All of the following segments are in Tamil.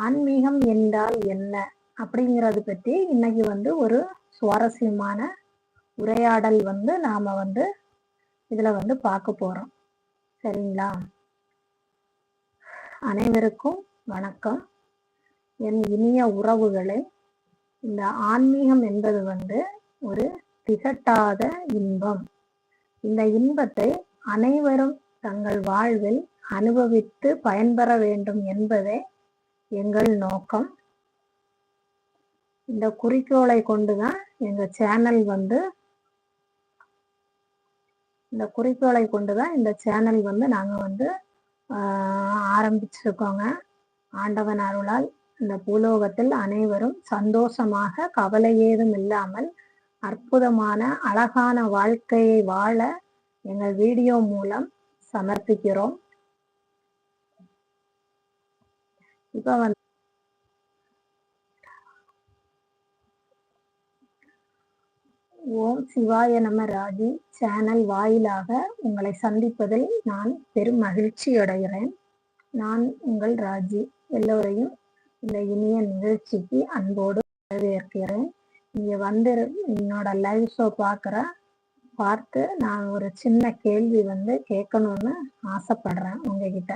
ஆன்மீகம் என்றால் என்ன அப்படிங்கிறது பற்றி இன்னைக்கு ஒரு சுவாரஸ்யமான உரையாடல் நாம இதுல பார்க்க போறோம். சரிங்களா? அனைவருக்கும் வணக்கம். என் இனிய உறவுகளே, இந்த ஆன்மீகம் என்பது ஒரு திகட்டாத இன்பம். இந்த இன்பத்தை அனைவரும் தங்கள் வாழ்வில் அனுபவித்து பயன்பெற வேண்டும் என்பதே எங்கள் நோக்கம். இந்த குறிக்கோளை கொண்டுதான் எங்க சேனல் இந்த சேனல் நாங்க ஆரம்பிச்சிருக்கோங்க. ஆண்டவன் அருளால் இந்த பூலோகத்தில் அனைவரும் சந்தோஷமாக, கவலை ஏதும் இல்லாமல் அற்புதமான அழகான வாழ்க்கையை வாழ எங்கள் வீடியோ மூலம் சமர்ப்பிக்கிறோம். இப்ப ஓம் சிவாய நம ராஜி சேனல் வாயிலாக உங்களை சந்திப்பதில் நான் பெரும் மகிழ்ச்சி அடைகிறேன். நான் உங்கள் ராஜி. எல்லோரையும் இந்த இனிய நிகழ்ச்சிக்கு அன்போடு வரவேற்கிறேன். இங்க என்னோட லைவ் ஷோ பார்த்து நான் ஒரு சின்ன கேள்வி கேட்கணும்னு ஆசைப்படுறேன் உங்ககிட்ட.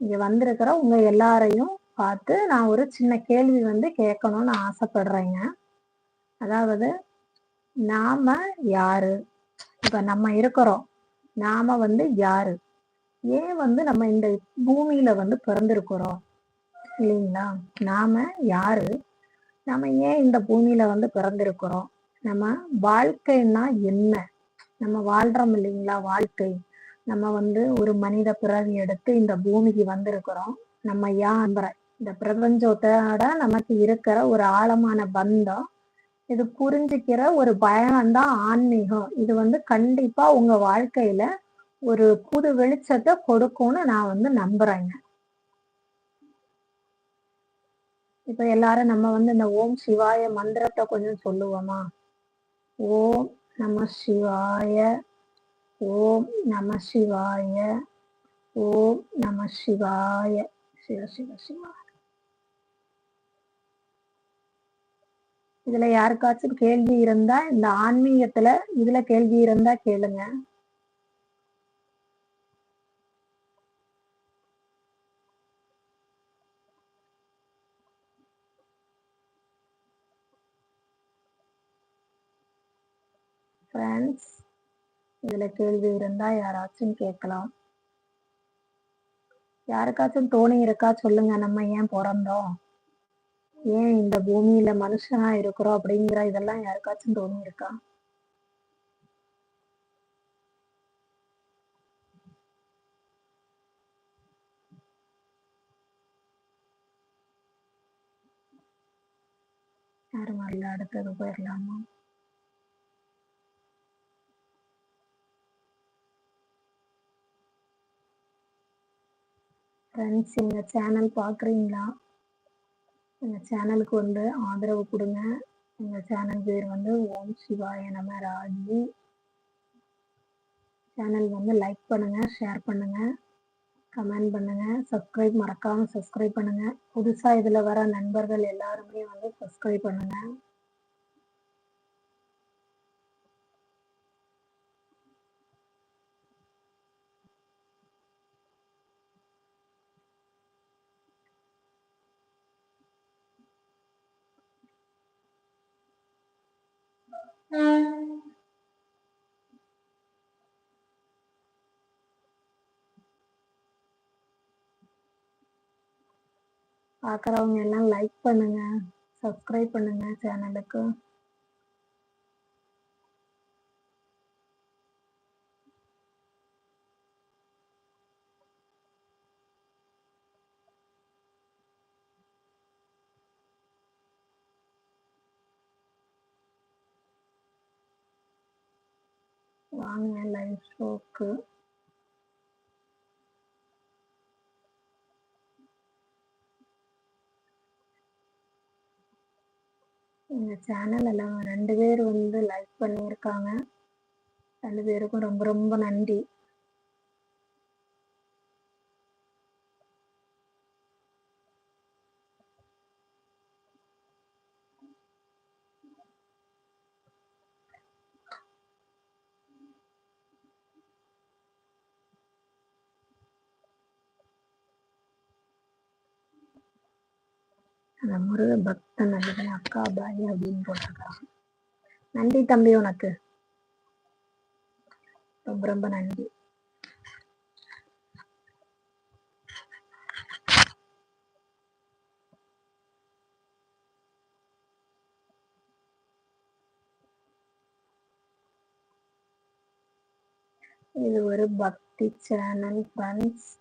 இங்க வந்திருக்கிற உங்க எல்லாரையும் பார்த்து நான் ஒரு சின்ன கேள்வி கேட்கணும்னு ஆசைப்படுறேங்க. அதாவது, நாம யாரு? இப்ப நம்ம இருக்கிறோம், நாம யாரு? ஏன் நம்ம இந்த பூமியில பிறந்திருக்கிறோம் இல்லைங்களா? நாம யாரு? நம்ம ஏன் இந்த பூமியில பிறந்திருக்கிறோம்? நம்ம வாழ்க்கைன்னா என்ன? நம்ம வாழ்றோம் இல்லைங்களா? வாழ்க்கை நம்ம ஒரு மனித பிறவி எடுத்து இந்த பூமிக்கு வந்திருக்கிறோம். நம்ம இந்த பிரபஞ்சத்தோட நமக்கு இருக்கிற ஒரு ஆழமான பந்தம், இது புரிஞ்சுக்கிற ஒரு பயணம்தான் ஆன்மீகம். இது கண்டிப்பா உங்க வாழ்க்கையில ஒரு புது வெளிச்சத்தை கொடுக்கும்னு நான் நம்புறேங்க. இப்ப எல்லாரும் நம்ம இந்த ஓம் சிவாய மந்திரத்தை கொஞ்சம் சொல்லுவோமா? ஓம் நம சிவாய, ஓம் நம சிவாய, ஓம் நம சிவாய, சிவ சிவ சிவா. இதுல யாருக்காச்சும் கேள்வி இருந்தா, இந்த ஆன்மீகத்துல இதுல கேள்வி இருந்தா கேளுங்க. ஃப்ரெண்ட்ஸ், இதுல கேள்வி இருந்தா யாராச்சும் கேட்கலாம். யாருக்காச்சும் தோணி இருக்கா சொல்லுங்க. நம்ம ஏன் பிறந்தோம், ஏன் இந்த பூமியில மனுஷனா இருக்கிறோம் அப்படிங்கிற இதெல்லாம் யாருக்காச்சும் தோணி இருக்கா? யாரும் வரல. அடுத்தது போயிடலாமா? ஃப்ரெண்ட்ஸ், இந்த சேனல் பார்க்குறீங்களா? இந்த சேனலுக்கு ஆதரவு கொடுங்க. எங்க சேனல் பேர் ஓம் சிவாய நம ராஜி. சேனல் லைக் பண்ணுங்க, ஷேர் பண்ணுங்க, கமெண்ட் பண்ணுங்க, சப்ஸ்கிரைப் மறக்காம சப்ஸ்கிரைப் பண்ணுங்க. புதுசா இதுல வர நண்பர்கள் எல்லாருமே சப்ஸ்கிரைப் பண்ணுங்க. பார்க்குறவங்க எல்லாம் லைக் பண்ணுங்க, சப்ஸ்கிரைப் பண்ணுங்க சேனலுக்கு. வாங்க லைவ் ஷோக்கு. இந்த சேனல் எல்லாம் 2 பேர் லைக் பண்ணியிருக்காங்க. 2 பேருக்கும் ரொம்ப ரொம்ப நன்றி. அந்த முருக பக்தன் நினைக்கிறேன், அக்கா பாய் அப்படின்னு போட்டிருக்கான். நன்றி தம்பி, உனக்கு ரொம்ப ரொம்ப நன்றி. இது ஒரு பக்தி சேனல் ஃப்ரெண்ட்ஸ்.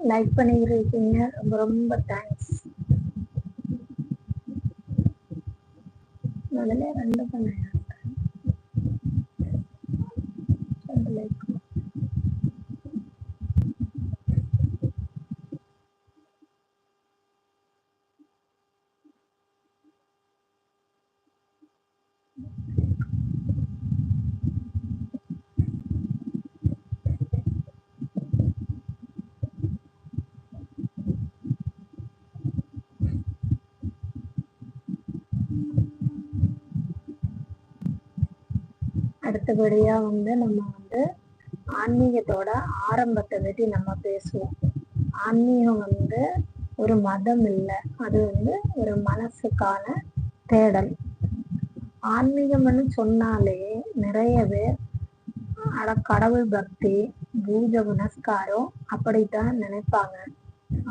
லைக் பண்ணிருக்கீங்க, ரொம்ப ரொம்ப தேங்க்ஸ். முதல்ல 2 பண்ணேன், 2 லைக். அடுத்தபடியா நம்ம ஆன்மீகத்தோட ஆரம்பத்தை பற்றி நம்ம பேசுவோம். ஆன்மீகம் ஒரு மதம் இல்லை, அது ஒரு மனசுக்கான தேடல். ஆன்மீகம்னு சொன்னாலே நிறைய பேர் கடவுள் பக்தி, பூஜை புனஸ்காரம் அப்படித்தான் நினைப்பாங்க.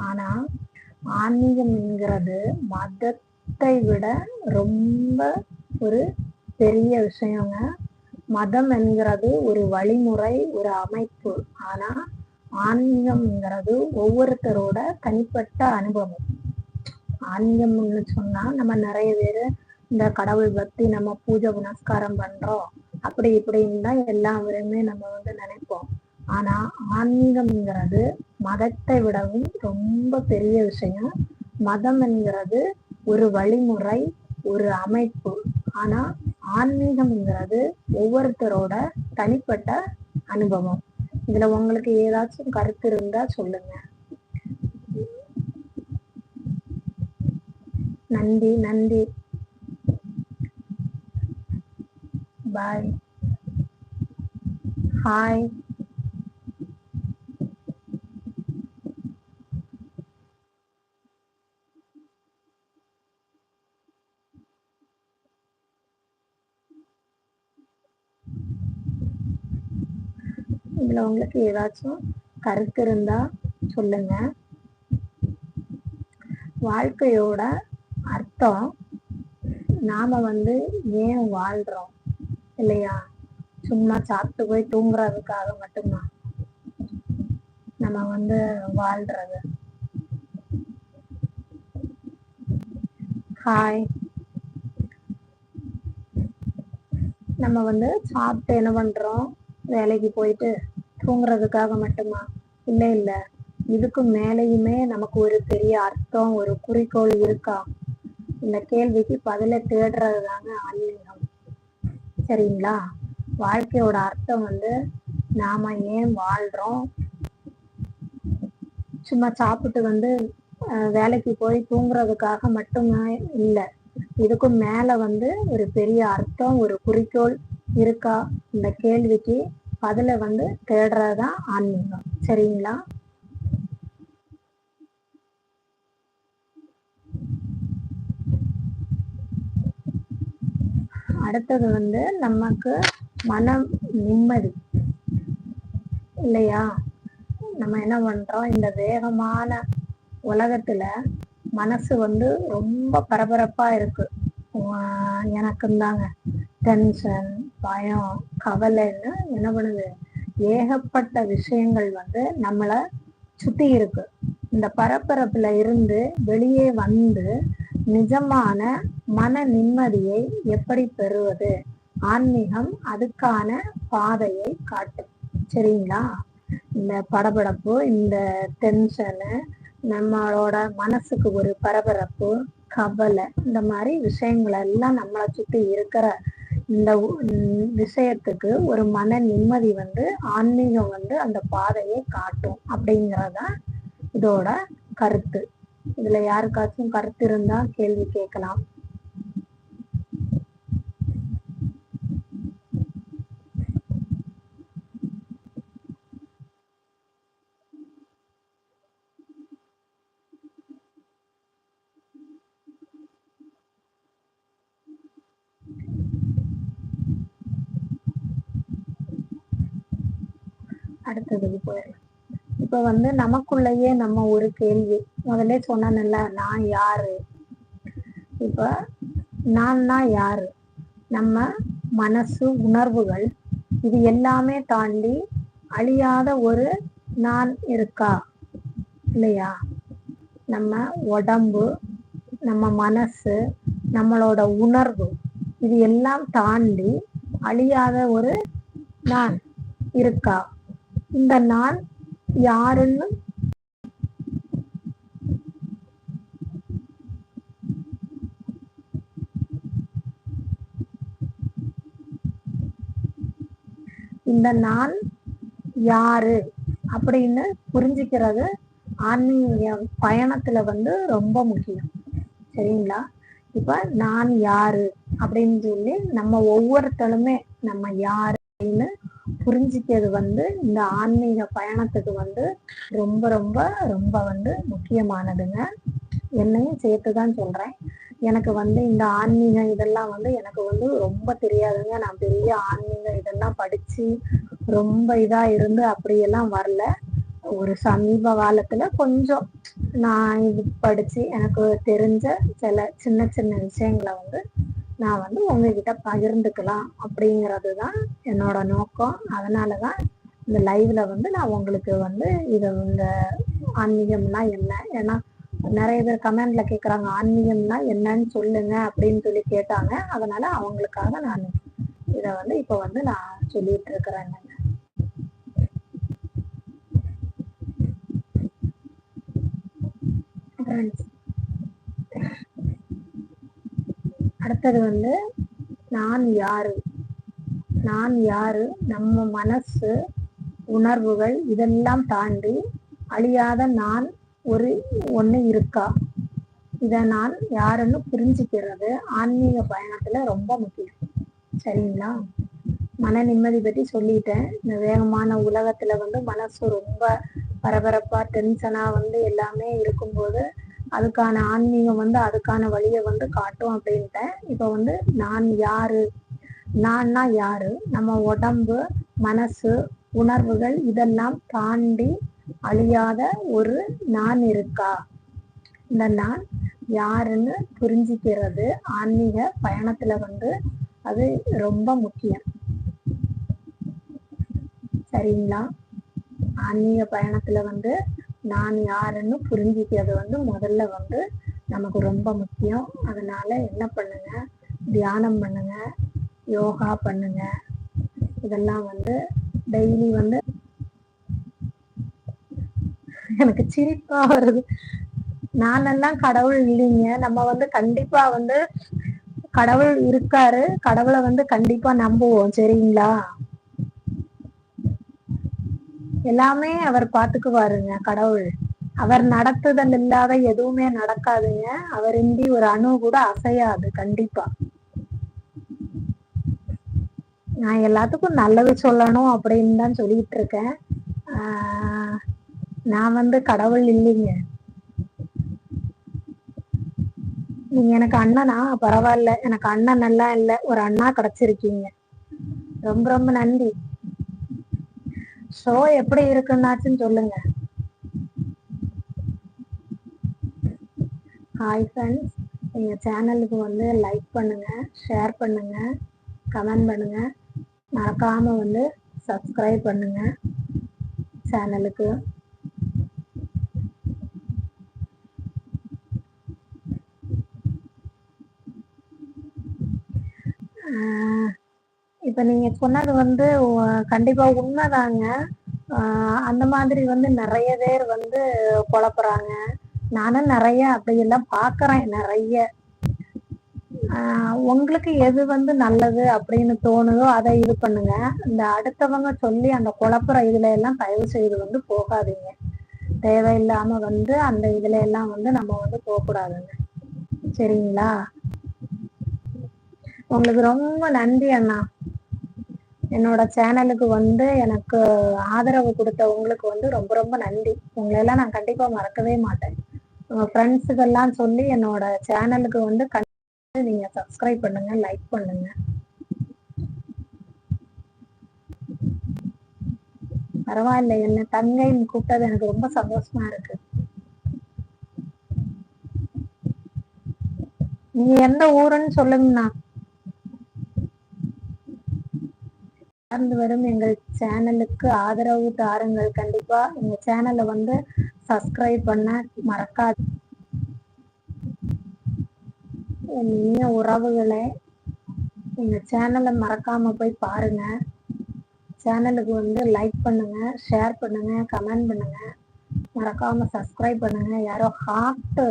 ஆனா ஆன்மீகம் என்கிறது மதத்தை விட ரொம்ப ஒரு பெரிய விஷயங்க. மதம் என்கிறது ஒரு வழிமுறை, ஒரு அமைப்பு. ஆனா ஆன்மீகம்ங்கிறது ஒவ்வொருத்தரோட தனிப்பட்ட அனுபவம். ஆன்மீகம்னு சொன்னா நம்ம நிறைய பேர் இந்த கடவுள் பக்தி, நம்ம பூஜை புனஸ்காரம் பண்றோம் அப்படி இப்படின்னு தான் எல்லாருமே நம்ம நினைப்போம். ஆனா ஆன்மீகம்ங்கிறது மதத்தை விடவும் ரொம்ப பெரிய விஷயம். மதம் என்கிறது ஒரு வழிமுறை, ஒரு அமைப்பு. ஆனா ஆன்மீகம்ங்கிறது ஒவ்வொருத்தரோட தனிப்பட்ட அனுபவம். இதுல உங்களுக்கு ஏதாச்சும் கருத்து இருந்தா சொல்லுங்க. நன்றி நன்றி, பாய், ஹாய். இதுல உங்களுக்கு ஏதாச்சும் கருத்து இருந்தா சொல்லுங்க. வாழ்க்கையோட அர்த்தம் நாம ஏன் வாழ்றோம் இல்லையா? சும்மா சாப்பிட்டு போய் தூங்குறதுக்காக மட்டும்தான் நம்ம வாழ்றது. ஹாய். நம்ம சாப்பிட்டு என்ன பண்றோம்? வேலைக்கு போயிட்டு தூங்குறதுக்காக மட்டுமா? இல்ல இல்ல, இதுக்கு மேலேயுமே நமக்கு ஒரு பெரிய அர்த்தம், ஒரு குறிக்கோள் இருக்கா? இந்த கேள்விக்கு பதில தேடுறது தாங்க ஆன்மீகம். சரிங்களா? வாழ்க்கையோட அர்த்தம் நாம ஏன் வாழ்றோம்? சும்மா சாப்பிட்டு வேலைக்கு போய் தூங்குறதுக்காக மட்டுமே இல்லை. இதுக்கும் மேல ஒரு பெரிய அர்த்தம், ஒரு குறிக்கோள் இருக்கா? இந்த கேள்விக்கு பதில தேடுறதுதான் ஆன்மீகம். சரிங்களா? அடுத்தது நமக்கு மனம் நிம்மதி இல்லையா? நம்ம என்ன பண்றோம்? இந்த வேகமான உலகத்துல மனசு ரொம்ப பரபரப்பா இருக்கு. எனக்கும் தாங்க டென்ஷன், பயம், கவலைன்னு என்ன பண்ணுது, ஏகப்பட்ட விஷயங்கள் வந்து நம்மளை சுத்தி இருக்கு. இந்த பரபரப்புல இருந்து வெளியே வந்து நிஜமான மன நிம்மதியை எப்படி பெறுவது, ஆன்மீகம் அதுக்கான பாதையை காட்டும். சரிங்களா? இந்த படபடப்பு, இந்த டென்ஷனு, நம்மளோட மனசுக்கு ஒரு பரபரப்பு, கவலை, இந்த மாதிரி விஷயங்கள் எல்லாம் நம்மளை சுத்தி இருக்கிற இந்த விஷயத்துக்கு ஒரு மன நிம்மதி வந்து ஆன்மீகம் வந்து அந்த பாதையை காட்டும் அப்படிங்கறதான் இதோட கருத்து. இதுல யாருக்காச்சும் கருத்து இருந்தா கேள்வி கேட்கலாம். அடுத்ததுக்கு போயிடலாம். இப்ப வந்து நமக்குள்ளேயே நம்ம ஒரு கேள்வி, முதல்ல சொன்னேன்ல, நான் யாரு. இப்ப நான்னா யாரு? நம்ம மனசு, உணர்வுகள், இது எல்லாமே தாண்டி அழியாத ஒரு நான் இருக்கா இல்லையா? நம்ம உடம்பு, நம்ம மனசு, நம்மளோட உணர்வு, இது எல்லாம் தாண்டி அழியாத ஒரு நான் இருக்கா? இந்த நான் யாருன்னு இந்த நான் யாரு அப்படின்னு புரிஞ்சுக்கிறது ஆன்மீக பயணத்துல வந்து ரொம்ப முக்கியம். சரிங்களா? இப்ப நான் யாரு அப்படின்னு சொல்லி நம்ம ஒவ்வொருத்தருமே நம்ம யாருன்னு புரிஞ்சிக்கிறது வந்து இந்த ஆன்மீக பயணத்துக்கு வந்து ரொம்ப ரொம்ப ரொம்ப வந்து முக்கியமானதுங்க. என்னையும் சேர்த்துதான் சொல்றேன். எனக்கு வந்து இந்த ஆன்மீகம் இதெல்லாம் வந்து எனக்கு வந்து ரொம்ப தெரியாதுங்க. நான் பெரிய ஆன்மீகம் இதெல்லாம் படிச்சு ரொம்ப இதா இருந்து அப்படியெல்லாம் வரல. ஒரு சமீப காலத்துல கொஞ்சம் நான் இது படிச்சு எனக்கு தெரிஞ்ச சில சின்ன சின்ன விஷயங்களை வந்து நான் வந்து உங்ககிட்ட பகிர்ந்துக்கலாம் அப்படிங்கிறது தான் என்னோட நோக்கம். அதனாலதான் இந்த லைவ்ல வந்து நான் உங்களுக்கு வந்து இதை இந்த ஆன்மீகம்னா என்ன, ஏன்னா நிறைய பேர் கமெண்ட்ல கேக்குறாங்க ஆன்மீகம்னா என்னன்னு சொல்லுங்க அப்படின்னு சொல்லி கேட்டாங்க. அதனால அவங்களுக்காக நான் இத வந்து இப்ப வந்து நான் சொல்லிட்டு இருக்கிறேன். அடுத்தது வந்து நான் யாரு. நான் யாரு, நம்ம மனசு, உணர்வுகள் இதெல்லாம் தாண்டி அழியாத நான் ஒரு ஒண்ணு இருக்கா? இத நான் யாருன்னு புரிஞ்சுக்கிறது ஆன்மீக பயணத்துல ரொம்ப முக்கியம். சரிங்களா? மன நிம்மதி பற்றி சொல்லிட்டேன். இந்த வேகமான உலகத்துல வந்து மனசு ரொம்ப பரபரப்பா டென்ஷனா வந்து எல்லாமே இருக்கும்போது அதுக்கான ஆன்மீகம் வந்து அதுக்கான வழியை வந்து காட்டும் அப்படின்ட்டேன். இப்ப வந்து நான் யாரு, நான்னா யாரு, நம்ம உடம்பு, மனசு, உணர்வுகள் இதெல்லாம் தாண்டி அழியாத ஒரு நான் இருக்கா? இந்த நான் யாருன்னு புரிஞ்சிக்கிறது ஆன்மீக பயணத்துல வந்து அது ரொம்ப முக்கியம். சரிங்களா? ஆன்மீக பயணத்துல வந்து நான் யாருன்னு புரிஞ்சிக்கிறது வந்து முதல்ல வந்து நமக்கு ரொம்ப முக்கியம். அதனால என்ன பண்ணுங்க, தியானம் பண்ணுங்க, யோகா பண்ணுங்க. இதெல்லாம் வந்து டெய்லி வந்து எனக்கு சிரிப்பா வருது. நானெல்லாம் கடவுள் இல்லைங்க. நம்ம வந்து கண்டிப்பா வந்து கடவுள் இருக்காரு, கடவுளை வந்து கண்டிப்பா நம்புவோம். சரிங்களா? எல்லாமே அவர் பாத்துக்குவாருங்க. கடவுள் அவர் நடத்துதல் இல்லாத எதுவுமே நடக்காதுங்க. அவர் இன்றி ஒரு அணு கூட அசையாது. கண்டிப்பா நான் எல்லாத்துக்கும் நல்லது சொல்லணும் அப்படின்னு தான் சொல்லிட்டு இருக்கேன். நான் வந்து கடவுள் இல்லைங்க. நீங்க எனக்கு அண்ணனா? பரவாயில்ல, எனக்கு அண்ணன் நல்லா இல்ல, ஒரு அண்ணா கிடைச்சிருக்கீங்க. ரொம்ப ரொம்ப நன்றி. ஷோ எப்படி இருக்குன்னாச்சுன்னு சொல்லுங்க. ஹாய் ஃப்ரெண்ட்ஸ், எங்க சேனலுக்கு வந்து லைக் பண்ணுங்க, ஷேர் பண்ணுங்க, கமெண்ட் பண்ணுங்க. மறக்காம வந்து சப்ஸ்கிரைப் பண்ணுங்க சேனலுக்கு. இப்ப நீங்க சொன்னது வந்து கண்டிப்பா உண்மைதாங்க. அந்த மாதிரி வந்து நிறைய பேர் வந்து குழப்புறாங்க. நானும் நிறைய அப்படியெல்லாம் பாக்குறேன் நிறைய. உங்களுக்கு எது வந்து நல்லது அப்படின்னு தோணுதோ அதை இது பண்ணுங்க. இந்த அடுத்தவங்க சொல்லி அந்த குழப்புற இதுல எல்லாம் தயவு செய்து வந்து போகாதீங்க. தேவையில்லாம வந்து அந்த இதுல எல்லாம் வந்து நம்ம வந்து போகக்கூடாதுங்க. சரிங்களா? உங்களுக்கு ரொம்ப நன்றி அண்ணா. என்னோட சேனலுக்கு வந்து எனக்கு ஆதரவு கொடுத்த உங்களுக்கு வந்து ரொம்ப ரொம்ப நன்றி. உங்களெல்லாம் நான் கண்டிப்பா மறக்கவே மாட்டேன். உங்க ஃப்ரெண்ட்ஸுக்கெல்லாம் சொல்லி என்னோட சேனலுக்கு வந்து நீங்க சப்ஸ்கிரைப் பண்ணுங்க, லைக் பண்ணுங்க. பரவாயில்ல, என்ன தங்கைன்னு கூப்பிட்டது எனக்கு ரொம்ப சந்தோஷமா இருக்கு. நீங்க எந்த ஊருன்னு சொல்லுங்கண்ணா. வளர்ந்து வரும் எங்கள் சேனலுக்கு ஆதரவு தாருங்கள். கண்டிப்பா எங்க சேனலை வந்து சப்ஸ்கிரைப் பண்ண மறக்காது. என் இனிய உறவுகளே, எங்க சேனலை மறக்காம போய் பாருங்க. சேனலுக்கு வந்து லைக் பண்ணுங்க, ஷேர் பண்ணுங்க, கமெண்ட் பண்ணுங்க, மறக்காம சப்ஸ்கிரைப் பண்ணுங்க. யாரோ ஹார்ட்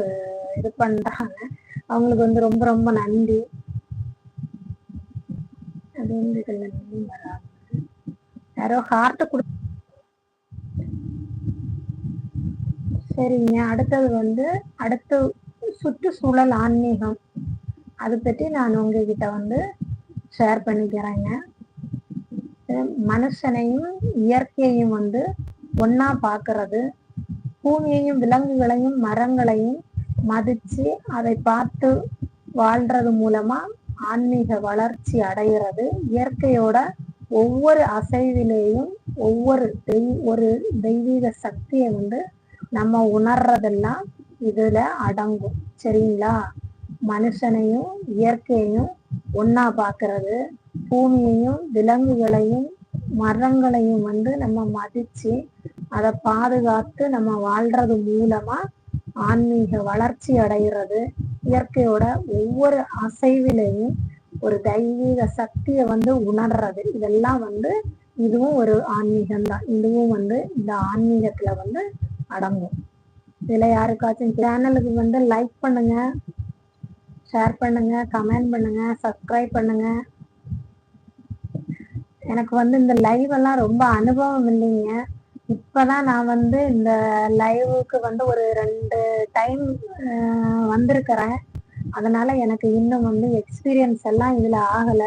இது பண்றாங்க, அவங்களுக்கு வந்து ரொம்ப ரொம்ப நன்றி. அது வந்து இதுல வராது. யாரோ ஹார்ட் கொடு. சரிங்க. அடுத்தது வந்து அடுத்த சுற்றுச்சூழல் ஆன்மீகம், அதை பற்றி நான் உங்ககிட்ட வந்து ஷேர் பண்ணிக்கிறேங்க. மனுஷனையும் இயற்கையையும் வந்து ஒன்னா பாக்குறது, பூமியையும் விலங்குகளையும் மரங்களையும் மதிச்சு அதை பார்த்து வாழ்றது மூலமா ஆன்மீக வளர்ச்சி அடைகிறது. இயற்கையோட ஒவ்வொரு அசைவிலேயும் ஒரு தெய்வீக சக்தியை வந்து நம்ம உணர்றதெல்லாம் இதுல அடங்கும். சரிங்களா? மனுஷனையும் இயற்கையையும் ஒன்னா பாக்குறது, பூமியையும் விலங்குகளையும் மரங்களையும் வந்து நம்ம மதிச்சு அதை பாதுகாத்து நம்ம வாழ்றது மூலமா ஆன்மீக வளர்ச்சி அடைகிறது. இயற்கையோட ஒவ்வொரு அசைவிலையும் ஒரு தெய்வீக சக்தியை வந்து உணர்றது, இதெல்லாம் வந்து இதுவும் ஒரு ஆன்மீகம்தான். இதுவும் வந்து இந்த ஆன்மீகத்துல வந்து அடங்கும். இதுல யாருக்காச்சும் சேனலுக்கு வந்து லைக் பண்ணுங்க, ஷேர் பண்ணுங்க, கமெண்ட் பண்ணுங்க, சப்ஸ்கிரைப் பண்ணுங்க. எனக்கு வந்து இந்த லைவ் எல்லாம் ரொம்ப அனுபவம் இல்லைங்க. இப்பதான் நான் வந்து இந்த லைவுக்கு வந்து ஒரு 2 டைம் வந்திருக்கிறேன். அதனால எனக்கு இன்னும் வந்து எக்ஸ்பீரியன்ஸ் எல்லாம் இதுல ஆகல.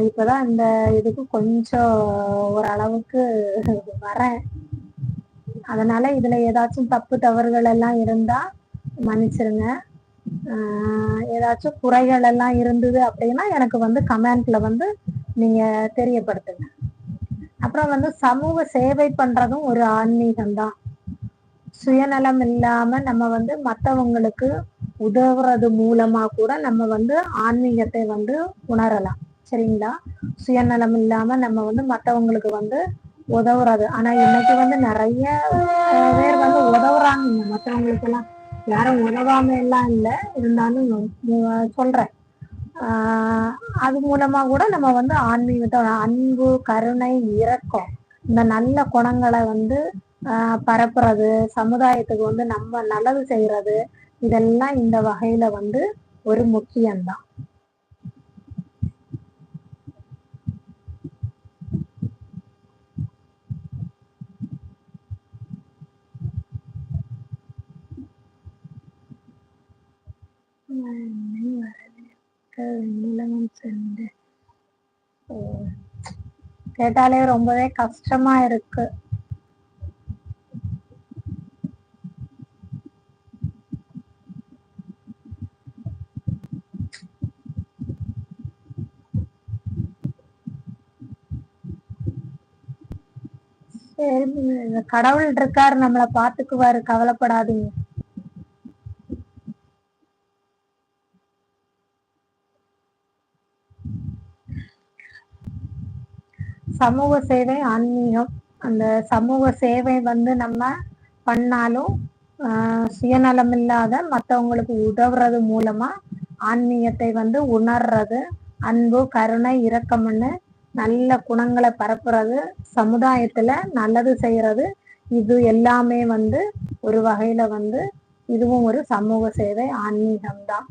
இப்பதான் இந்த இதுக்கு கொஞ்சம் ஓரளவுக்கு வரேன். அதனால இதுல ஏதாச்சும் தப்பு தவறுகள் எல்லாம் இருந்தா மன்னிச்சிருங்க. ஏதாச்சும் குறைகள் எல்லாம் இருந்தது அப்படின்னா எனக்கு வந்து கமெண்ட்ல வந்து நீங்க தெரியப்படுத்துங்க. அப்புறம் வந்து சமூக சேவை பண்றதும் ஒரு ஆன்மீகம் தான். சுயநலம் இல்லாம நம்ம வந்து மற்றவங்களுக்கு உதவுறது மூலமா கூட நம்ம வந்து ஆன்மீகத்தை வந்து உணரலாம். சரிங்களா? சுயநலம் இல்லாம நம்ம வந்து மற்றவங்களுக்கு வந்து உதவுறது. ஆனா இன்னைக்கு வந்து நிறைய பேர் வந்து உதவுறாங்க மற்றவங்களுக்கு எல்லாம். யாரும் உதவாம எல்லாம் இல்லை, இருந்தாலும் சொல்றேன். அது மூலமா கூட நம்ம வந்து ஆன்மீகத்தோட அன்பு, கருணை, இரக்கம், இந்த நல்ல குணங்களை வந்து பரப்புறது, சமுதாயத்துக்கு வந்து நம்ம நல்லது செய்யறது, இதெல்லாம் இந்த வகையில வந்து ஒரு முக்கியம்தான். கேட்டாலே ரொம்பவே கஷ்டமா இருக்கு. சரி, கடவுள் இருக்காரு, நம்மளை பாத்துக்குவாரு, கவலைப்படாதீங்க. சமூக சேவை ஆன்மீகம். அந்த சமூக சேவை வந்து நம்ம பண்ணாலும் சுயநலம் இல்லாத மற்றவங்களுக்கு உதவுறது மூலமா ஆன்மீகத்தை வந்து உணர்றது, அன்பு, கருணை, இரக்கம்னு நல்ல குணங்களை பரப்புறது, சமுதாயத்துல நல்லது செய்யறது, இது எல்லாமே வந்து ஒரு வகையில வந்து இதுவும் ஒரு சமூக சேவை ஆன்மீகம்தான்.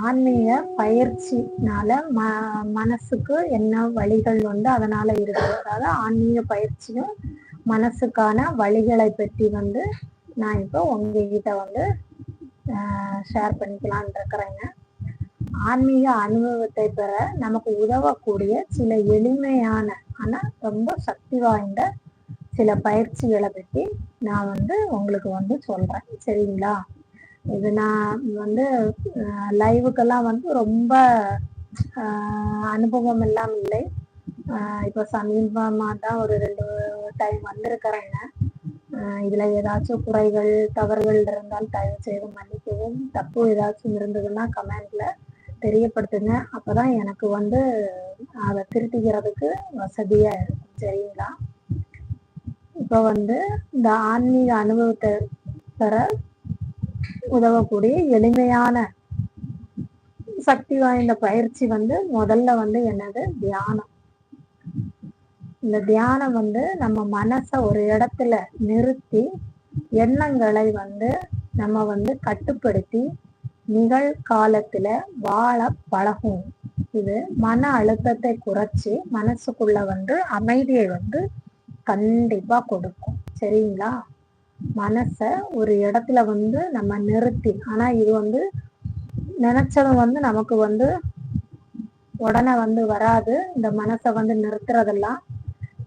ஆன்மீக பயிற்சினால மனசுக்கு என்ன வழிகள் வந்து அதனால இருக்கு. அதாவது ஆன்மீக பயிற்சியும் மனசுக்கான வழிகளை பற்றி வந்து நான் இப்போ உங்ககிட்ட வந்து ஷேர் பண்ணிக்கலான் இருக்கிறேங்க. ஆன்மீக அனுபவத்தை பெற நமக்கு உதவக்கூடிய சில எளிமையான ஆனா ரொம்ப சக்தி வாய்ந்த சில பயிற்சிகளை பற்றி நான் வந்து உங்களுக்கு வந்து சொல்றேன். சரிங்களா? இது நான் வந்து லைவுக்கெல்லாம் வந்து ரொம்ப அனுபவம் எல்லாம் இல்லை. இப்போ சமீபமாக தான் ஒரு 2 டைம் வந்திருக்கிறேங்க. இதுல ஏதாச்சும் குறைகள் தவறுகள் இருந்தால் தயவு செய்து மன்னிக்கவும். தப்பு ஏதாச்சும் இருந்ததுன்னா கமெண்ட்ல தெரியப்படுத்துங்க. அப்பதான் எனக்கு வந்து அதை திருத்திக்கிறதுக்கு வசதியா இருக்கும். சரிங்களா? இப்போ வந்து இந்த ஆன்மீக அனுபவத்தை பெற உதவக்கூடிய எளிமையான சக்தி வாய்ந்த பயிற்சி வந்து முதல்ல வந்து என்னது? தியானம். இந்த தியானம் வந்து நம்ம மனசை ஒரு இடத்துல நிறுத்தி எண்ணங்களை வந்து நம்ம வந்து கட்டுப்படுத்தி நிகழ்காலத்துல வாழ பழகும். இது மன அழுத்தத்தை குறைச்சி மனசுக்குள்ள வந்து அமைதியை வந்து கண்டிப்பா கொடுக்கும். சரிங்களா? மனச ஒரு இடத்துல வந்து நம்ம நிறுத்தி, ஆனா இது வந்து நினைச்சது வந்து நமக்கு வந்து உடனே வந்து வராது. இந்த மனசை வந்து நிறுத்துறதெல்லாம்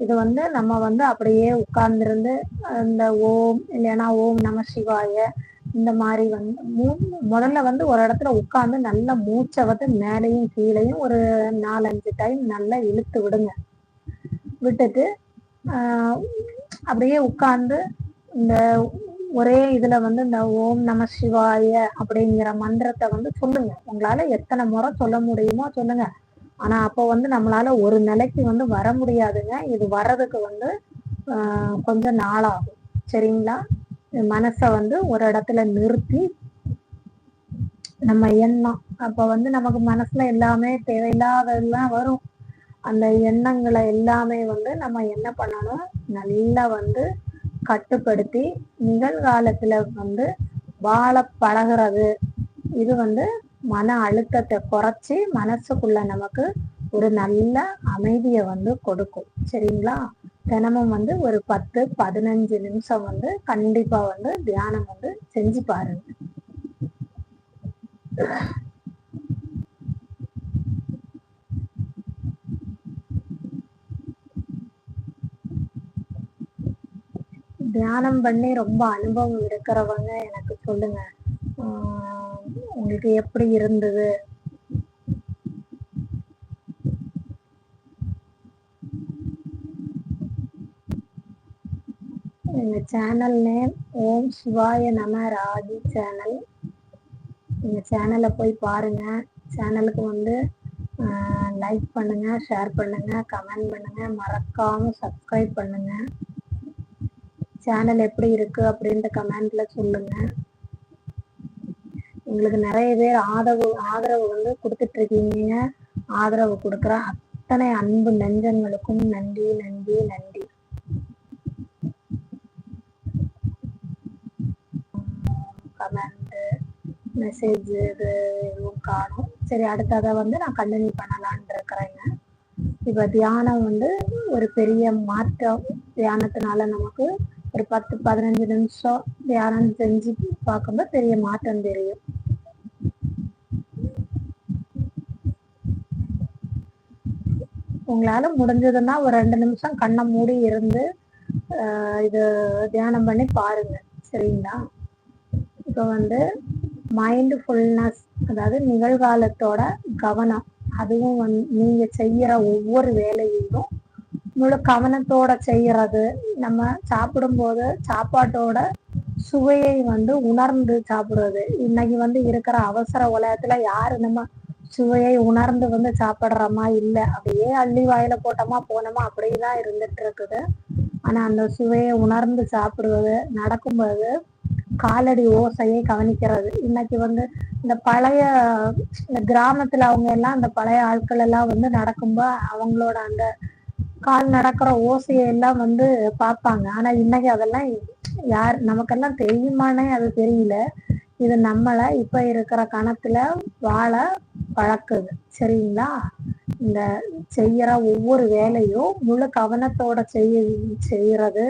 இது வந்து நம்ம வந்து அப்படியே உட்கார்ந்துருந்து இந்த ஓம் இல்லைன்னா ஓம் நம சிவாய இந்த மாதிரி வந்து முதல்ல வந்து ஒரு இடத்துல உட்கார்ந்து நல்ல மூச்சை வந்து மேலையும் கீழையும் ஒரு 4-5 டைம் நல்லா இழுத்து விடுங்க. விட்டுட்டு அப்படியே உட்கார்ந்து இந்த ஒரே இதுல வந்து இந்த ஓம் நம சிவாய அப்படிங்கிற மந்திரத்தை வந்து சொல்லுங்க. உங்களால எத்தனை முறை சொல்ல முடியுமோ சொல்லுங்க. ஆனா அப்போ வந்து நம்மளால ஒரு நிலைக்கு வந்து வர முடியாதுங்க. இது வர்றதுக்கு வந்து கொஞ்சம் நாளாகும். சரிங்களா? மனசை வந்து ஒரு இடத்துல நிறுத்தி நம்ம எண்ணம் அப்ப வந்து நமக்கு மனசுல எல்லாமே தேவையில்லாததெல்லாம் வரும். அந்த எண்ணங்களை எல்லாமே வந்து நம்ம என்ன பண்ணணும்? நல்லா வந்து கட்டுப்படுத்தி நிகழ்காலத்துல வந்து வாழ பழகிறது. இது வந்து மன அழுத்தத்தை குறைச்சி மனசுக்குள்ள நமக்கு ஒரு நல்ல அமைதியை வந்து கொடுக்கும். சரிங்களா? தினமும் வந்து ஒரு 10-15 நிமிஷம் வந்து கண்டிப்பா வந்து தியானம் வந்து செஞ்சு பாருங்க. தியானம் பண்ணி ரொம்ப அனுபவம் இருக்கிறவங்க எனக்கு சொல்லுங்க, உங்களுக்கு எப்படி இருந்தது? எங்க சேனல் நேம் ஓம் சிவாய நம ராஜி சேனல். எங்க சேனலை போய் பாருங்க. சேனலுக்கு வந்து லைக் பண்ணுங்க, ஷேர் பண்ணுங்க, கமெண்ட் பண்ணுங்க, மறக்காம சப்ஸ்கிரைப் பண்ணுங்க. சேனல் எப்படி இருக்கு அப்படின்ட்டு கமெண்ட்ல சொல்லுங்க. உங்களுக்கு நிறைய பேர் ஆதரவு வந்து கொடுத்துட்டு இருக்கீங்க. ஆதரவு கொடுக்குற அத்தனை அன்பு நெஞ்சங்களுக்கும் நன்றி நன்றி நன்றி. கமெண்ட் மெசேஜ் இது எதுவும் காணும். சரி, அடுத்ததை வந்து நான் கண்டினியூ பண்ணலான் இருக்கிறேங்க. இப்போ தியானம் வந்து ஒரு பெரிய மாற்றம். தியானத்தினால நமக்கு ஒரு 10-15 நிமிஷம் தியானம் செஞ்சு பார்க்கும்போது பெரிய மாற்றம் தெரியும். உங்களால முடிஞ்சதுன்னா ஒரு 2 நிமிஷம் கண்ணை மூடி இருந்து இது தியானம் பண்ணி பாருங்க. சரிங்களா? இப்போ வந்து மைண்ட்ஃபுல்னஸ், அதாவது நிகழ்காலத்தோட கவனம், அதுவும் வந்து நீங்க செய்யற ஒவ்வொரு வேலையும் முழு கவனத்தோட செய்யறது. நம்ம சாப்பிடும்போது சாப்பாட்டோட சுவையை வந்து உணர்ந்து சாப்பிடுறது. இன்னைக்கு வந்து இருக்கிற அவசர உலகத்துல யாரு நம்ம சுவையை உணர்ந்து வந்து சாப்பிடுறோமா? இல்ல, அப்படியே அள்ளி வாயில போட்டோமா போனோமா அப்படிதான் இருந்துட்டு இருக்குது. ஆனா அந்த சுவையை உணர்ந்து சாப்பிடுவது, நடக்கும்போது காலடி ஓசையை கவனிக்கிறது. இன்னைக்கு வந்து இந்த பழைய இந்த கிராமத்துல அவங்க எல்லாம் அந்த பழைய ஆட்கள் எல்லாம் வந்து நடக்கும்போது அவங்களோட அந்த கால் நடக்கிற ஓசையை எல்லாம் வந்து பார்ப்பாங்க. ஆனா இன்னைக்கு அதெல்லாம் யார் நமக்கெல்லாம் தெரியுமானே அது தெரியல. இது நம்மளை இப்ப இருக்கிற கணத்துல வாழ பழக்குது. சரிங்களா? இந்த செய்யற ஒவ்வொரு வேலையும் முழு கவனத்தோட செய்யறது.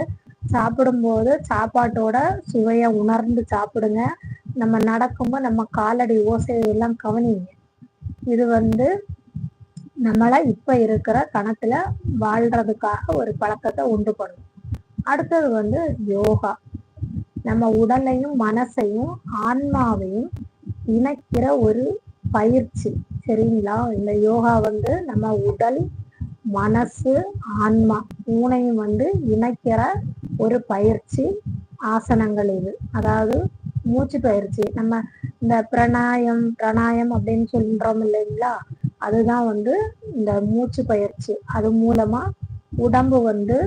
சாப்பிடும்போது சாப்பாட்டோட சுவைய உணர்ந்து சாப்பிடுங்க. நம்ம நடக்கும்போது நம்ம காலடி ஓசையை எல்லாம் கவனிங்க. இது வந்து நம்மளை இப்ப இருக்கிற கணத்துல வாழ்றதுக்காக ஒரு பழக்கத்தை உண்டு பண்ணும். அடுத்தது வந்து யோகா. நம்ம உடலையும் மனசையும் ஆன்மாவையும் இணைக்கிற ஒரு பயிற்சி. சரிங்களா? இந்த யோகா வந்து நம்ம உடல், மனசு, ஆன்மா மூணையும் வந்து இணைக்கிற ஒரு பயிற்சி ஆசனங்கள் இது. அதாவது மூச்சு பயிற்சி. நம்ம இந்த பிராணாயம் அப்படின்னு சொல்றோம் இல்லைங்களா? அதுதான் வந்து இந்த மூச்சு பயிற்சி. அது மூலமா உடம்பு வந்து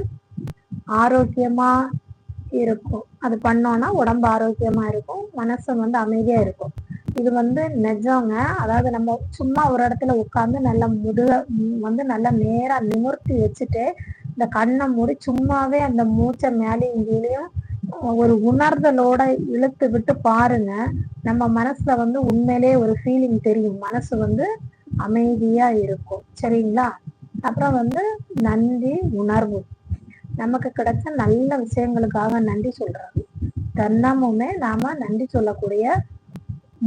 ஆரோக்கியமா இருக்கும். அது பண்ணோம்னா உடம்பு ஆரோக்கியமா இருக்கும், மனசு வந்து அமைதியா இருக்கும். இது வந்து நிஜங்க. அதாவது நம்ம சும்மா ஒரு இடத்துல உட்கார்ந்து நல்ல வந்து நல்லா நேரா நிமிர்த்தி வச்சுட்டு இந்த கண்ணை மூடி சும்மாவே அந்த மூச்சை மேலேயும் கீழேயும் ஒரு உணர்தலோட இழுத்து விட்டு பாருங்க. நம்ம மனசுல வந்து உண்மையிலே ஒரு ஃபீலிங் தெரியும். மனசு வந்து அமைதியா இருக்கும். சரிங்களா? அப்புறம் வந்து நன்றி உணர்வு. நமக்கு கிடைச்ச நல்ல விஷயங்களுக்காக நன்றி சொல்றது. தினமுமே நாம நன்றி சொல்லக்கூடிய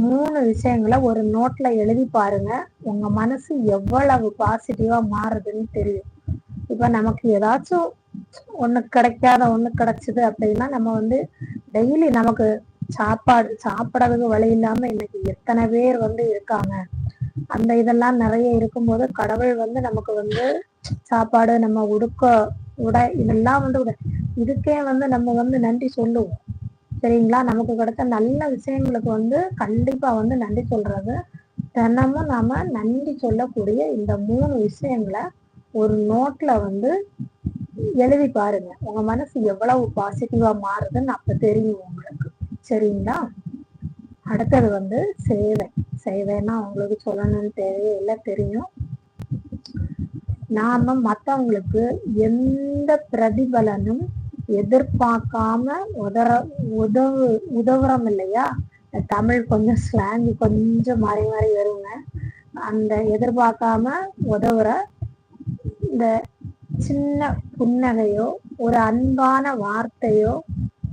3 விஷயங்களை ஒரு நோட்ல எழுதி பாருங்க. உங்க மனசு எவ்வளவு பாசிட்டிவா மாறுதுன்னு தெரியும். இப்ப நமக்கு ஏதாச்சும் ஒண்ணு கிடைக்காத ஒண்ணு கிடைச்சது அப்படின்னா நம்ம வந்து டெய்லி நமக்கு சாப்பிடறதுக்கு வழி இல்லாம இன்னைக்கு எத்தனை பேர் வந்து இருக்காங்க. அந்த இதெல்லாம் நிறைய இருக்கும்போது கடவுள் வந்து நமக்கு வந்து சாப்பாடு, நம்ம உடை இதெல்லாம் வந்து இதுக்கே வந்து நம்ம வந்து நன்றி சொல்லுவோம். சரிங்களா? நமக்கு கிடைச்ச நல்ல விஷயங்களுக்கு வந்து கண்டிப்பா வந்து நன்றி சொல்றது. தினமும் நாம நன்றி சொல்லக்கூடிய இந்த 3 விஷயங்களை ஒரு நோட்ல வந்து எழுதி பாருங்க. உங்க மனசு எவ்வளவு பாசிட்டிவா மாறுதுன்னு அப்ப தெரியும் உங்களுக்கு. சரிங்களா? அடுத்தது வந்து சேவை. சேவைன்னா உங்களுக்கு சொல்லணும்னு தேவையில்லை, தெரியும். நாம மற்றவங்களுக்கு எந்த பிரதிபலனும் எதிர்பார்க்காம உதவுறோம் இல்லையா? தமிழ் கொஞ்சம் ஸ்லாங் கொஞ்சம் மாறி மாறி வருங்க. அந்த எதிர்பார்க்காம உதவுற இந்த சின்ன புன்னகையோ, ஒரு அன்பான வார்த்தையோ,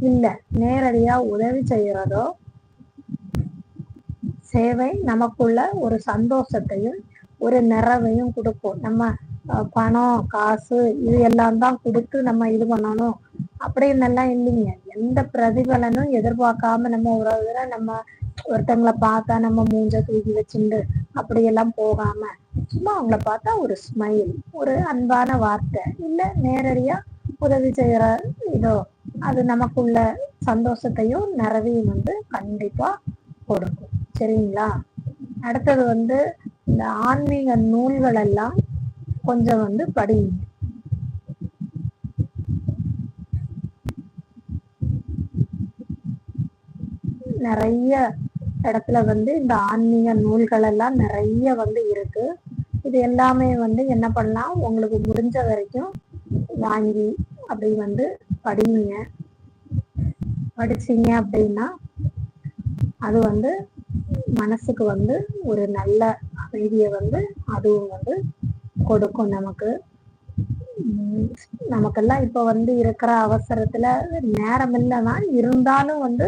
இல்ல நேரடியா உதவி செய்யறதோ சேவை நமக்குள்ள ஒரு சந்தோஷத்தையும் ஒரு நிறைவையும் கொடுக்கும். நம்ம பணம், காசு இது எல்லாம் தான் கொடுத்து நம்ம இது பண்ணணும் அப்படின்னு எல்லாம் இல்லைங்க. எந்த பிரதிபலனும் எதிர்பார்க்காம நம்ம உறவுகிற நம்ம ஒருத்தங்களை பார்த்தா நம்ம மூஞ்ச தூக்கி வச்சுண்டு அப்படியெல்லாம் போகாம சும்மா அவங்கள பார்த்தா ஒரு ஸ்மைல், ஒரு அன்பான வார்த்தை, இல்ல நேரடியா உதவி செய்யற இதோ அது நமக்குள்ள சந்தோஷத்தையும் நிறைவையும் வந்து கண்டிப்பா கொடுக்கும். சரிங்களா? அடுத்தது வந்து இந்த ஆன்மீக நூல்கள் எல்லாம் கொஞ்சம் வந்து படிங்க. நிறைய இடத்துல வந்து இந்த ஆன்மீக நூல்கள் எல்லாம் நிறைய வந்து இருக்கு. இது எல்லாமே வந்து என்ன பண்ணலாம், உங்களுக்கு முடிஞ்ச வரைக்கும் வாங்கி அப்படி வந்து படிங்க. படிச்சீங்க அப்படின்னா அது வந்து மனசுக்கு வந்து ஒரு நல்ல அமைதியை வந்து அதுவும் வந்து கொடுக்கும் நமக்கு. நமக்கெல்லாம் இப்ப வந்து இருக்கிற அவசரத்துல நேரம் இல்லைன்னா இருந்தாலும் வந்து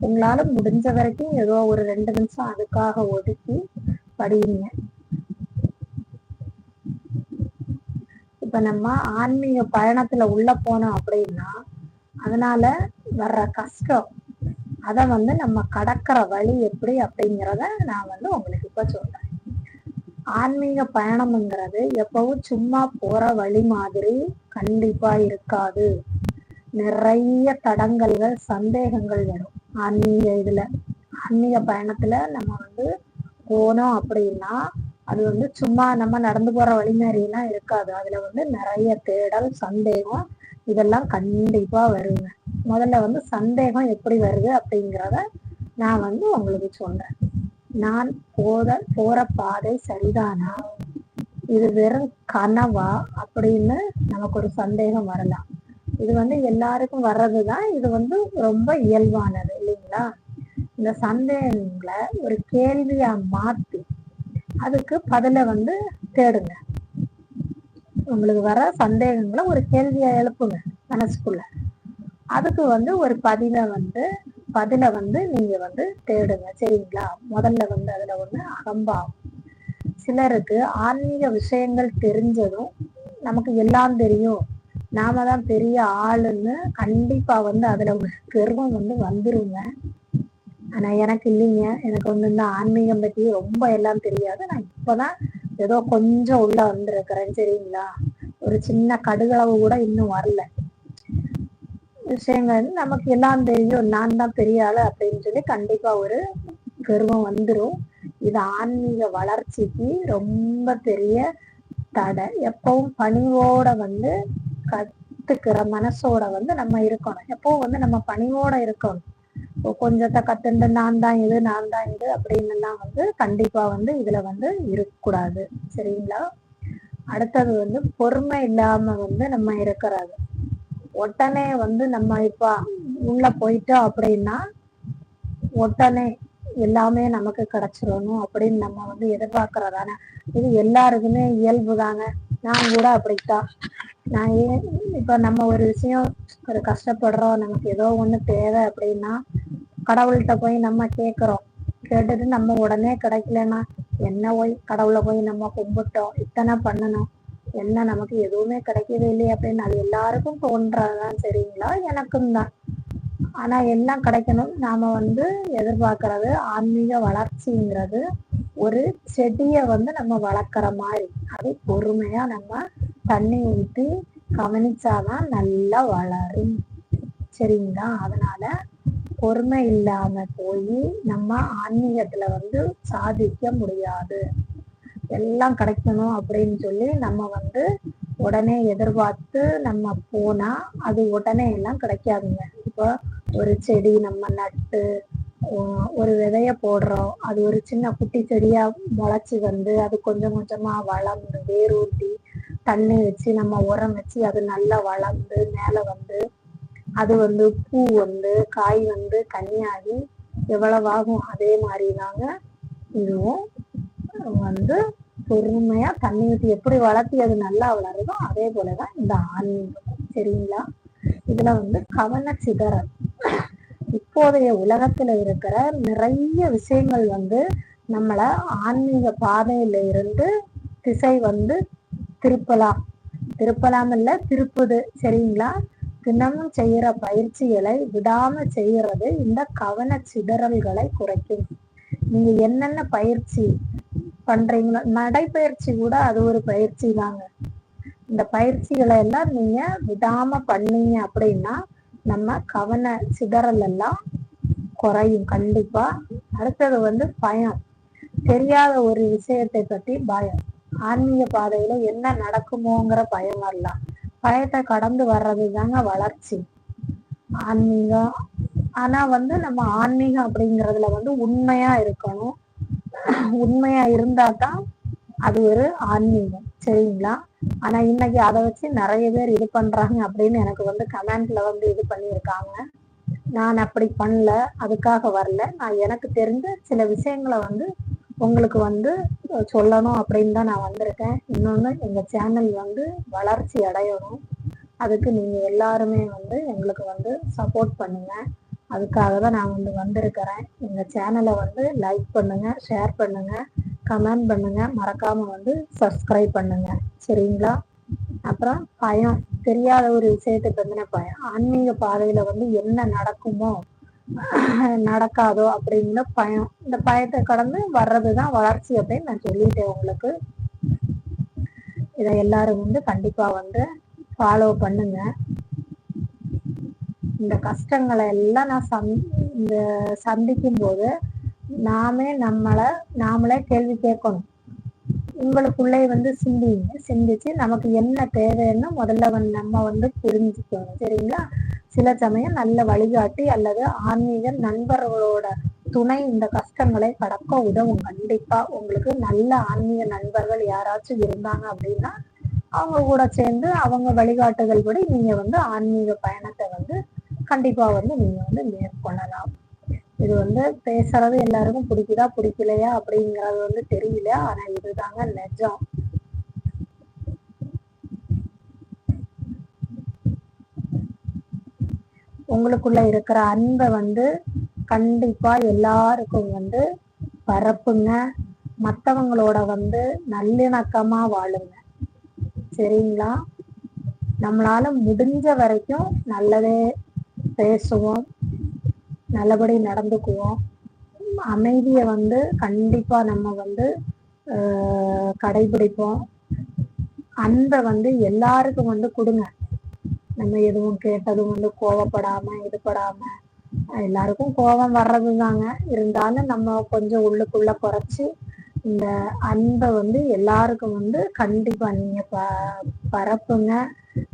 உங்களால முடிஞ்ச வரைக்கும் ஏதோ ஒரு 2 நிமிஷம் அதுக்காக ஒதுக்கி படிங்க. இப்ப நம்ம ஆன்மீக பயணத்துல உள்ள போனோம் அப்படின்னா அதனால வர்ற கஷ்டம் அதை வந்து நம்ம கடக்கிற வழி எப்படி அப்படிங்கிறத நான் வந்து உங்களுக்கு இப்ப சொல்றேன். ஆன்மீக பயணம்ங்கிறது எப்பவும் சும்மா போற வழி மாதிரி கண்டிப்பா இருக்காது. நிறைய தடங்கல்கள் சந்தேகங்கள் வரும். ஆன்மீக பயணத்துல நம்ம வந்து போனோம் அப்படின்னா அது வந்து சும்மா நம்ம நடந்து போற வழிமாரியெல்லாம் இருக்காது. அதுல வந்து நிறைய தேடல், சந்தேகம் இதெல்லாம் கண்டிப்பா வருங்க. முதல்ல வந்து சந்தேகம் எப்படி வருது அப்படிங்கிறத நான் வந்து உங்களுக்கு சொல்றேன். நான் போற பாதை சரிதானா, இது வெறும் கனவா அப்படின்னு நமக்கு ஒரு சந்தேகம் வரலாம். இது வந்து எல்லாருக்கும் வர்றதுதான். இது வந்து ரொம்ப இயல்பானது இல்லைங்களா? இந்த சந்தேகங்களை ஒரு கேள்வியா மாத்தி அதுக்கு பதில வந்து தேடுங்க. உங்களுக்கு வர சந்தேகங்களை ஒரு கேள்வியா எழுப்புங்க மனசுக்குள்ள. அதுக்கு வந்து ஒரு பதில வந்து நீங்க வந்து தேடுங்க. சரிங்களா? முதல்ல வந்து அதுல ஒண்ணு அகம்பாவம். சிலருக்கு ஆன்மீக விஷயங்கள் தெரிஞ்சதும் நமக்கு எல்லாம் தெரியும், நாம தான் பெரிய ஆளுன்னு கண்டிப்பா வந்து அதுல ஒரு கர்வம் வந்து வந்துருங்க. ஆனா எனக்கு இல்லைங்க. எனக்கு வந்து இந்த ஆன்மீகம் பத்தி ரொம்ப எல்லாம் தெரியாது. நான் இப்பதான் ஏதோ கொஞ்சம் உள்ள வந்திருக்கிறேன். சரிங்களா? ஒரு சின்ன கடுகளவு கூட இன்னும் வரல. விஷயங்கள் நமக்கு எல்லாம் தெரியும், நான் தான் பெரிய ஆளு அப்படின்னு சொல்லி கண்டிப்பா ஒரு கர்வம் வந்துடும். இது ஆன்மீக வளர்ச்சிக்கு ரொம்ப பெரிய தடை. எப்பவும் பணிவோட வந்து கத்துக்கிற மனசோட வந்து நம்ம இருக்கணும். எப்பவும் வந்து நம்ம பணிவோட இருக்கணும். கொஞ்சத்தை கத்துண்டு நான் தான் இது அப்படின்னு எல்லாம் வந்து கண்டிப்பா வந்து இதுல வந்து இருக்கக்கூடாது. சரிங்களா? அடுத்தது வந்து பொறுமை இல்லாம வந்து நம்ம இருக்கிறது. உடனே வந்து நம்ம இப்ப உள்ள போயிட்டோம் அப்படின்னா உடனே எல்லாமே நமக்கு கிடைச்சிடணும் அப்படின்னு நம்ம வந்து எதிர்பார்க்கறதானே. இது எல்லாருக்குமே இயல்பு தாங்க. நான் கூட அப்படித்தான். நான் இப்ப நம்ம ஒரு விஷயம் ஒரு கஷ்டப்படுறோம், நமக்கு ஏதோ ஒண்ணு தேவை அப்படின்னா கடவுள்கிட்ட போய் நம்ம கேட்கிறோம். கேட்டுட்டு நம்ம உடனே கிடைக்கலன்னா என்ன போய் கடவுளை போய் நம்ம கும்பிட்டோம், இத்தனை பண்ணணும், என்ன நமக்கு எதுவுமே கிடைக்கவே இல்லையே அப்படின்னு அது எல்லாருக்கும் தோன்றதுதான். சரிங்களா? எனக்கும் தான். ஆனா எல்லாம் கிடைக்கணும் நாம வந்து எதிர்பார்க்கறது. ஆன்மீக வளர்ச்சிங்கிறது ஒரு செடியை வந்து நம்ம வளர்க்குற மாதிரி. அது பொறுமையா நம்ம தண்ணி ஊற்றி கவனிச்சாதான் நல்லா வளரும். சரிங்களா? அதனால பொறுமை இல்லாம போய் நம்ம ஆன்மீகத்துல வந்து சாதிக்க முடியாது. எல்லாம் கிடைக்கணும் அப்படின்னு சொல்லி நம்ம வந்து உடனே எதிர்பார்த்து நம்ம போனா அது உடனே எல்லாம் கிடைக்காதுங்க. இப்போ ஒரு செடி நம்ம நட்டு ஒரு விதைய போடுறோம், அது ஒரு சின்ன குட்டி செடியா முளைச்சி வந்து அது கொஞ்சம் கொஞ்சமா வளர்ந்து வேரூட்டி தண்ணி வச்சு நம்ம உரம் வச்சு அது நல்லா வளர்ந்து மேல வந்து அது வந்து பூ வந்து காய் வந்து கனியாகி எவ்வளவு ஆகும். அதே மாதிரி தாங்க இதுவும் வந்து பொறுமையா தண்ணி ஊற்றி எப்படி வளர்த்தி அது நல்லா வளருதோ அதே போலதான் இந்த ஆன்மீகம். சரிங்களா? இதுல வந்து கவனச்சிதறல். இப்போதைய உலகத்துல இருக்கிற நிறைய விஷயங்கள் வந்து நம்மள ஆன்மீக பாதையில இருந்து திசை வந்து திருப்பலாம் இல்ல திருப்புது. சரிங்களா? தினமும் செய்யற பயிற்சிகளை விடாம செய்யறது இந்த கவன சிதறல்களை குறைக்கும். நீங்க என்னென்ன பயிற்சி பண்றீங்களோ, நடைப்பயிற்சி கூட அது ஒரு பயிற்சி தாங்க. இந்த பயிற்சிகளை எல்லாம் நீங்க விடாம பண்ணீங்க அப்படின்னா நம்ம கவன சிதறல் எல்லாம் குறையும் கண்டிப்பா. அடுத்தது வந்து பயம். தெரியாத ஒரு விஷயத்தை பற்றி பயம். ஆன்மீக பாதையில என்ன நடக்குமோங்கிற பயம் வரலாம். பயத்தை கடந்து வர்றது தாங்க வளர்ச்சி ஆன்மீகம். ஆனா வந்து நம்ம ஆன்மீகம் அப்படிங்கறதுல வந்து உண்மையா இருக்கணும். உண்மையா இருந்தா தான் அது ஒரு ஆன்மீகம். சரிங்களா? ஆனா இன்னைக்கு அதை வச்சு நிறைய பேர் இது பண்றாங்க அப்படின்னு எனக்கு வந்து கமெண்ட்ல வந்து இது பண்ணியிருக்காங்க. நான் அப்படி பண்ணல, அதுக்காக வரல. நான் எனக்கு தெரிஞ்ச சில விஷயங்களை வந்து உங்களுக்கு வந்து சொல்லணும் அப்படின்னு தான் நான் வந்திருக்கேன். இன்னொன்று, எங்க சேனல் வந்து வளர்ச்சி அடையணும். அதுக்கு நீங்க எல்லாருமே வந்து எங்களுக்கு வந்து சப்போர்ட் பண்ணுங்க. அதுக்காக தான் நான் வந்து வந்திருக்கிறேன். எங்க சேனலை வந்து லைக் பண்ணுங்க, ஷேர் பண்ணுங்க, கமெண்ட் பண்ணுங்க, மறக்காம வந்து சப்ஸ்கிரைப் பண்ணுங்க. சரிங்களா? அப்புறம் பயம். தெரியாத ஒரு விஷயத்தை பத்தின பயம். ஆன்மீக பாதையில வந்து என்ன நடக்குமோ நடக்காதோ அப்படிங்கிற பயம். இந்த பயத்தை கடந்து வர்றதுதான் வளர்ச்சி அப்படின்னு நான் சொல்லிட்டேன் உங்களுக்கு. இதை எல்லாரும் வந்து கண்டிப்பா வந்து ஃபாலோ பண்ணுங்க. இந்த கஷ்டங்களை எல்லாம் நான் இந்த சந்திக்கும் போது நாமளே கேள்வி கேட்கணும். உங்களுக்குள்ளே சிந்திச்சு நமக்கு என்ன தேவைன்னு முதல்ல நம்ம புரிஞ்சுக்கணும். சரிங்களா? சில சமயம் நல்ல வழிகாட்டி அல்லது ஆன்மீக நண்பர்களோட துணை இந்த கஷ்டங்களை கடக்க உதவும். கண்டிப்பா உங்களுக்கு நல்ல ஆன்மீக நண்பர்கள் யாராச்சும் இருந்தாங்க அப்படின்னா அவங்க கூட சேர்ந்து அவங்க வழிகாட்டுதல் படி நீங்க ஆன்மீக பயணத்தை கண்டிப்பா நீங்க மேற்கொள்ளலாம். இது பேசுறது எல்லாருக்கும் பிடிக்குதா பிடிக்கலையா அப்படிங்கறது தெரியல. ஆனா இதுதாங்க நிஜம். உங்களுக்குள்ள இருக்கிற அன்பை கண்டிப்பா எல்லாருக்கும் பரப்புங்க. மற்றவங்களோட நல்லிணக்கமா வாழுங்க. சரிங்களா? நம்மளால முடிஞ்ச வரைக்கும் நல்லதே பேசுவோம், நல்லபடி நடந்துக்குவோம். அமைதியை கண்டிப்பா நம்ம கடைபிடிப்போம். அன்பை எல்லாருக்கும் கொடுங்க. நம்ம எதுவும் கேட்டதும் கோவப்படாம இது படாம. எல்லாருக்கும் கோபம் வர்றதுதாங்க. இருந்தாலும் நம்ம கொஞ்சம் உள்ளுக்குள்ள குறைச்சு இந்த அன்பை எல்லாருக்கும் கண்டிப்பா நீங்க பரப்புங்க.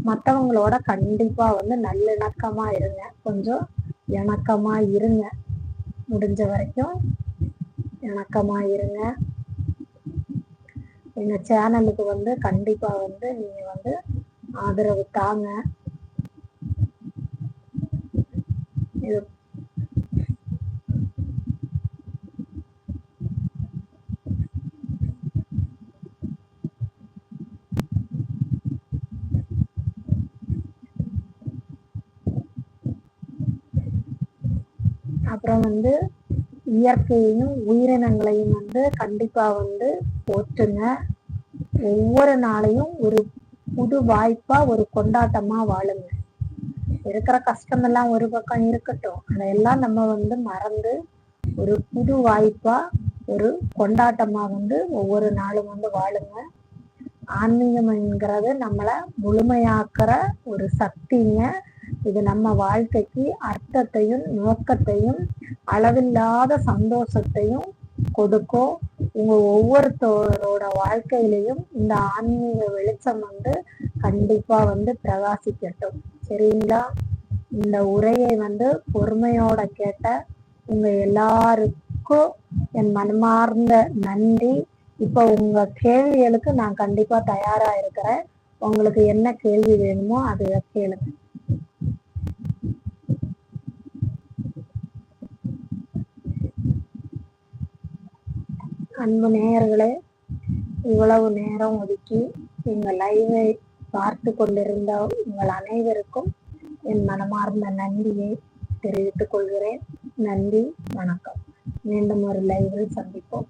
மற்றவங்களோட கண்டிப்பா நல்லிணக்கமா இருங்க. கொஞ்சம் இணக்கமா இருங்க. முடிஞ்ச வரைக்கும் இணக்கமா இருங்க. எங்க சேனலுக்கு கண்டிப்பா நீங்க ஆதரவு தாங்க. அப்புறம் இயற்கையையும் உயிரினங்களையும் கண்டிப்பா போற்றுங்க. ஒவ்வொரு நாளையும் ஒரு புது வாய்ப்பா ஒரு கொண்டாட்டமா வாழுங்க. இருக்கிற கஷ்டமெல்லாம் ஒரு பக்கம் இருக்கட்டும், அதையெல்லாம் நம்ம மறந்து ஒரு புது வாய்ப்பா ஒரு கொண்டாட்டமா ஒவ்வொரு நாளும் வாழுங்க. ஆன்மீகம்ங்கிறது நம்மளை முழுமையாக்குற ஒரு சக்திங்க. இது நம்ம வாழ்க்கைக்கு அர்த்தத்தையும் நோக்கத்தையும் அளவில்லாத சந்தோஷத்தையும் கொடுக்கும். உங்க ஒவ்வொருத்தரோட வாழ்க்கையிலையும் இந்த ஆன்மீக வெளிச்சம் கண்டிப்பா பிரகாசிக்கட்டும். சரிங்களா? இந்த உரையை பொறுமையோட கேட்ட உங்க எல்லாருக்கும் என் மனமார்ந்த நன்றி. இப்ப உங்க கேள்விகளுக்கு நான் கண்டிப்பா தயாரா இருக்கிறேன். உங்களுக்கு என்ன கேள்வி வேணுமோ அதை கேளுங்க. அன்பு நேயர்களே, இவ்வளவு நேரம் ஒதுக்கி எங்கள் லைவை பார்த்து கொண்டிருந்த உங்கள் அனைவருக்கும் என் மனமார்ந்த நன்றியை தெரிவித்துக் கொள்கிறேன். நன்றி, வணக்கம். மீண்டும் ஒரு லைவில் சந்திப்போம்.